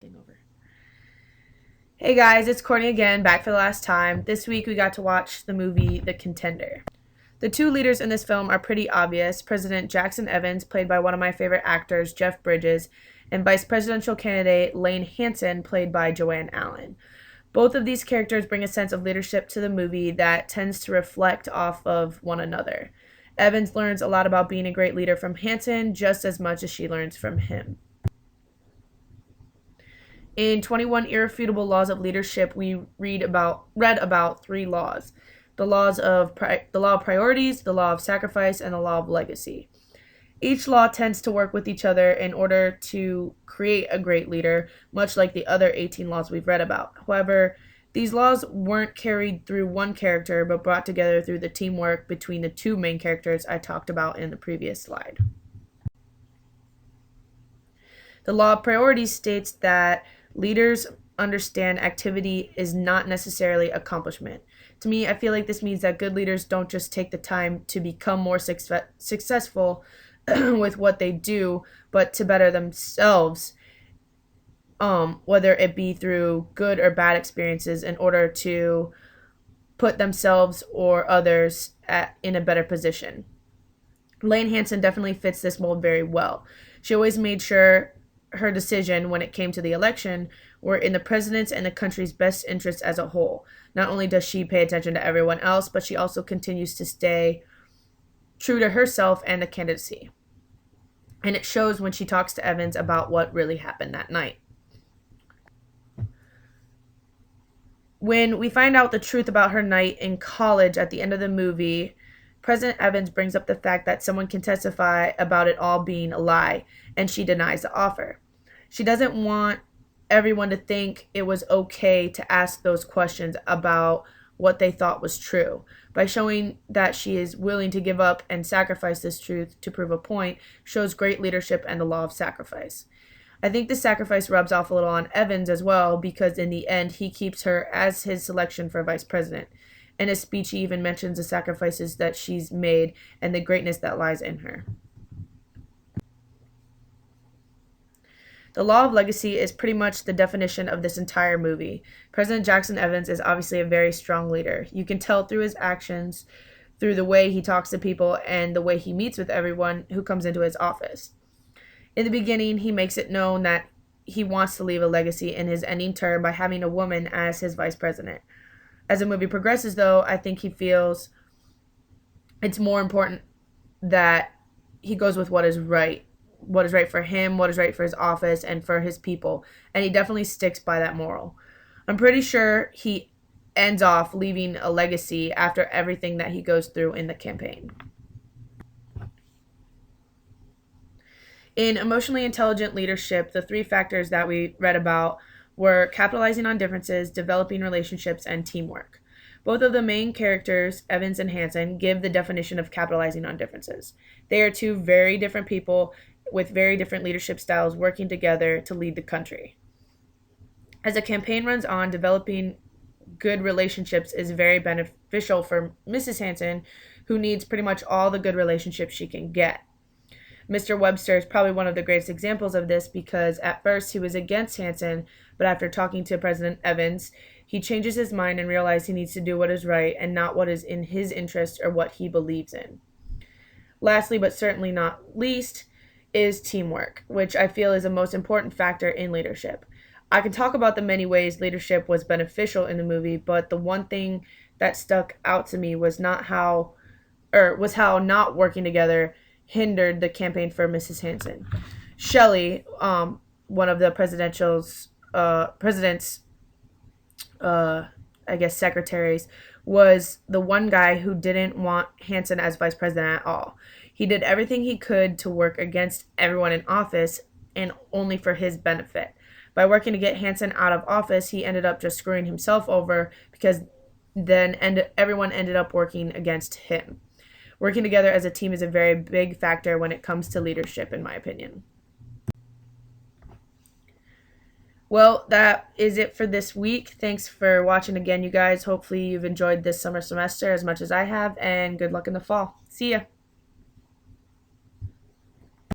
Over. Hey guys, it's Courtney again, back for the last time. This week we got to watch the movie The Contender. The two leaders in this film are pretty obvious: President Jackson Evans, played by one of my favorite actors, Jeff Bridges, and Vice Presidential candidate Lane Hansen, played by Joanne Allen. Both of these characters bring a sense of leadership to the movie that tends to reflect off of one another. Evans learns a lot about being a great leader from Hansen just as much as she learns from him. In 21 Irrefutable Laws of Leadership, we read about three laws: the law of priorities, the law of sacrifice, and the law of legacy. Each law tends to work with each other in order to create a great leader, much like the other 18 laws we've read about. However, these laws weren't carried through one character, but brought together through the teamwork between the two main characters I talked about in the previous slide. The law of priorities states that leaders understand activity is not necessarily accomplishment. To me, I feel like this means that good leaders don't just take the time to become more successful with what they do, but to better themselves, whether it be through good or bad experiences, in order to put themselves or others in a better position. Lane Hansen definitely fits this mold very well. She always made sure her decision when it came to the election were in the president's and the country's best interests as a whole. Not only does she pay attention to everyone else, but she also continues to stay true to herself and the candidacy. And it shows when she talks to Evans about what really happened that night. When we find out the truth about her night in college at the end of the movie, President Evans brings up the fact that someone can testify about it all being a lie, and she denies the offer. She doesn't want everyone to think it was okay to ask those questions about what they thought was true. By showing that she is willing to give up and sacrifice this truth to prove a point, shows great leadership and the law of sacrifice. I think the sacrifice rubs off a little on Evans as well, because in the end he keeps her as his selection for vice president. In his speech, he even mentions the sacrifices that she's made and the greatness that lies in her. The law of legacy is pretty much the definition of this entire movie. President Jackson Evans is obviously a very strong leader. You can tell through his actions, through the way he talks to people, and the way he meets with everyone who comes into his office. In the beginning, he makes it known that he wants to leave a legacy in his ending term by having a woman as his vice president. As the movie progresses, though, I think he feels it's more important that he goes with what is right for him, what is right for his office, and for his people. And he definitely sticks by that moral. I'm pretty sure he ends off leaving a legacy after everything that he goes through in the campaign. In emotionally intelligent leadership, the three factors that we read about were capitalizing on differences, developing relationships, and teamwork. Both of the main characters, Evans and Hansen, give the definition of capitalizing on differences. They are two very different people with very different leadership styles working together to lead the country. As the campaign runs on, developing good relationships is very beneficial for Mrs. Hansen, who needs pretty much all the good relationships she can get. Mr. Webster is probably one of the greatest examples of this, because at first he was against Hansen, but after talking to President Evans, he changes his mind and realizes he needs to do what is right and not what is in his interest or what he believes in. Lastly, but certainly not least, is teamwork, which I feel is the most important factor in leadership. I can talk about the many ways leadership was beneficial in the movie, but the one thing that stuck out to me was how not working together hindered the campaign for Mrs. Hansen. Shelley, one of the president's secretaries, was the one guy who didn't want Hansen as vice president at all. He did everything he could to work against everyone in office and only for his benefit. By working to get Hansen out of office, he ended up just screwing himself over, because then everyone ended up working against him. Working together as a team is a very big factor when it comes to leadership, in my opinion. Well, that is it for this week. Thanks for watching again, you guys. Hopefully you've enjoyed this summer semester as much as I have, and good luck in the fall. See ya.